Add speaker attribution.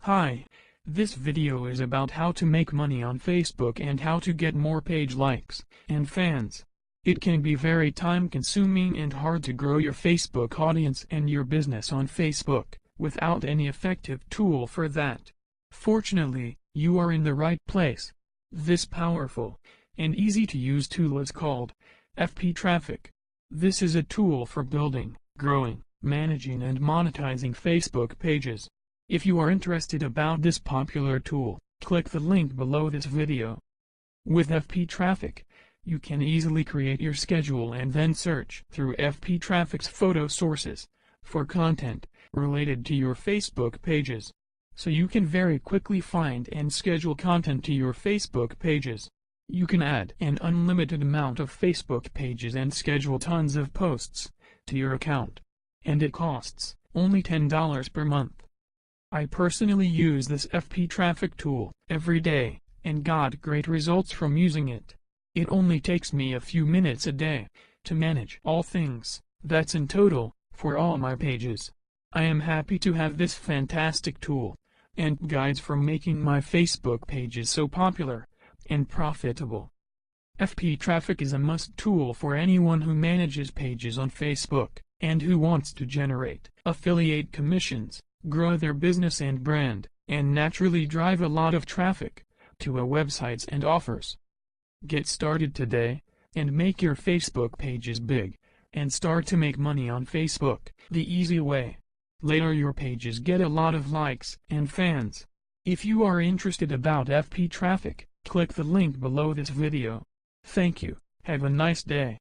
Speaker 1: Hi, this video is about how to make money on Facebook and how to get more page likes and fans. It can be very time-consuming and hard to grow your Facebook audience and your business on Facebook without any effective tool for that. Fortunately, you are in the right place. This powerful and easy-to-use tool is called FP Traffic. This is a tool for building, growing, managing and monetizing Facebook pages. If you are interested about this popular tool, click the link below this video. With FP Traffic, you can easily create your schedule and then search through FP Traffic's photo sources for content related to your Facebook pages. So you can very quickly find and schedule content to your Facebook pages. You can add an unlimited amount of Facebook pages and schedule tons of posts to your account. And it costs only $10 per month. I personally use this FP Traffic tool every day, and got great results from using it. It only takes me a few minutes a day to manage all things, that's in total, for all my pages. I am happy to have this fantastic tool, and guides for making my Facebook pages so popular and profitable. FP Traffic is a must tool for anyone who manages pages on Facebook, and who wants to generate affiliate commissions, grow their business and brand, and naturally drive a lot of traffic to our websites and offers. Get started today, and make your Facebook pages big, and start to make money on Facebook the easy way. Later your pages get a lot of likes and fans. If you are interested about FP Traffic, click the link below this video. Thank you, have a nice day.